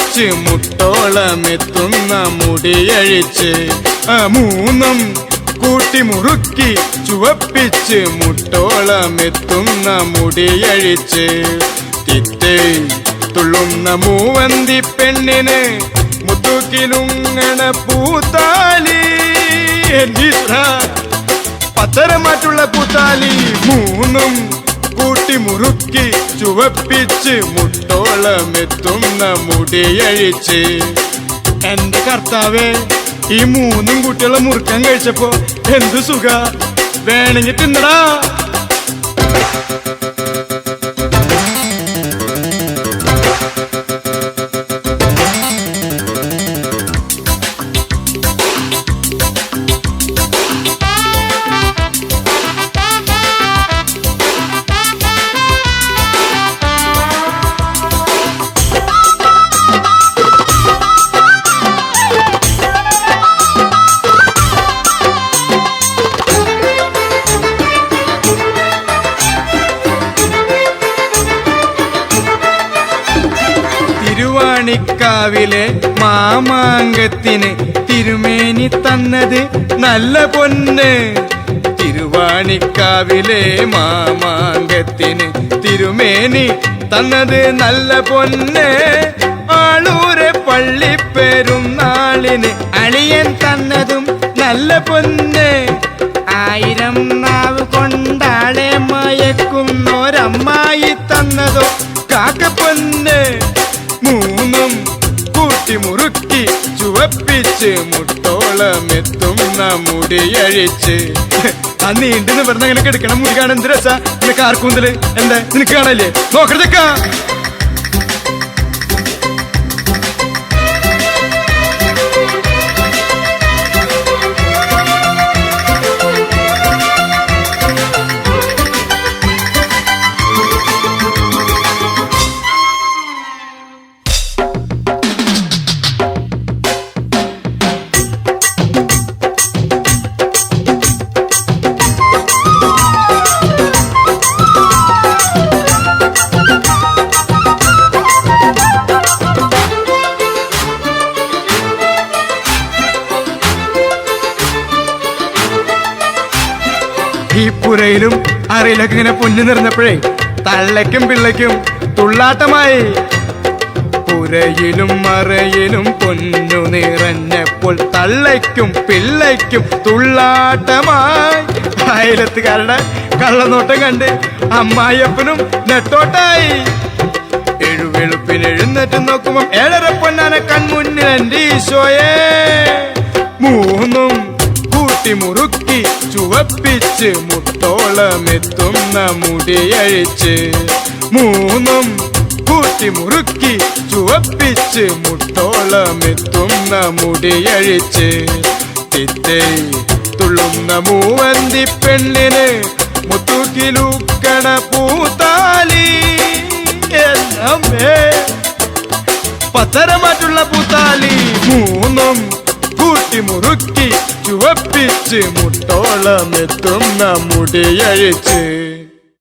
ചുവപ്പിച്ച് മുട്ടോളമെത്തുന്ന മുടിയഴിച്ച് മൂന്നും കൂട്ടി മുറുക്കി ചുവപ്പിച്ച് മുട്ടോളമെത്തുന്ന മുടിയഴിച്ച് തിത്തേ തുള്ളുന്ന മൂവന്തി പെണ്ണിന് മുത്തുക്കിലുങ്ങണ പൂത്താലി പത്തരമാറ്റുള്ള പൂത്താലി മൂന്നും കൂട്ടി മുറുക്കി ചുവപ്പിച്ച് മുട്ടോളമെത്തുന്ന മുടിയഴിച്ച് എന്റെ കർത്താവേ ഈ മൂന്നും കുട്ടികളെ മുറുക്കാൻ കഴിച്ചപ്പോ എന്ത് സുഖ വേണമെങ്കിൽ തിന്നടാ. തിരുവാണിക്കാവിലെ മാമാങ്കത്തിന് തിരുമേനി തന്നത് നല്ല പൊന്ന്. തിരുവാണിക്കാവിലെ മാമാങ്കത്തിന് തിരുമേനി തന്നത് നല്ല പൊന്ന്. ആളൂരെ പള്ളിപ്പെരുന്നാളിന് അളിയൻ തന്നതും നല്ല പൊന്ന്. 1000 നാവ് കൊണ്ടാളെ മയക്കുന്നൊരമ്മായി തന്നതോ കാക്കപ്പൊന്ന്. മൂന്നും കൂട്ടി മുറുക്കി ചുവപ്പിച്ച് മുട്ടോളമെത്തുന്ന മുടിയഴിച്ച് നീണ്ടു നിവർന്ന് അങ്ങനെ കിടക്കണം. മുടി കാണാൻ എന്ത് രസാ. നിനക്ക് ആർക്കൂന്തല് എന്താ നിനക്ക് കാണല്ലേ നോക്കരുതക്ക. ഈ പുരയിലും അറയിലൊക്കെ ഇങ്ങനെ പൊന്നു നിറഞ്ഞപ്പോഴേ തള്ളയ്ക്കും പിള്ളയ്ക്കും തുള്ളാട്ടമായി. പുരയിലും അറയിലും പൊന്നു നിറഞ്ഞപ്പോൾ തള്ളയ്ക്കും പിള്ളയ്ക്കും തുള്ളാട്ടമായി. അയലത്തുകാരുടെ കള്ളനോട്ടം കണ്ട് അമ്മായിയപ്പനും നെട്ടോട്ടായി. എഴുവെളുപ്പിന് എഴുന്നേറ്റ് നോക്കുമ്പം 7.5 പൊന്നാന കൺമുന്നിൽ എൻ്റെ ഈശോയെ. മൂന്നും കൂട്ടി മുറുക്കി ചുവപ്പിച്ച് മുട്ടോളമെത്തുന്ന മുടിയഴിച്ച് മൂന്നും കൂട്ടി മുറുക്കി ചുവപ്പിച്ച് മുട്ടോളമെത്തുന്ന മുടിയഴിച്ച് തിത്തേ തുള്ളുന്ന മൂവന്തി പെണ്ണിന് മുത്തുക്കിലുക്കണ പൂത്താലി. പത്തരമാറ്റുള്ള പൂത്താലി മൂന്നും കൂട്ടി മുറുക്കി ചുവപ്പിച്ച് മുട്ടോളമെത്തുന്ന മുടിയഴിച്ച്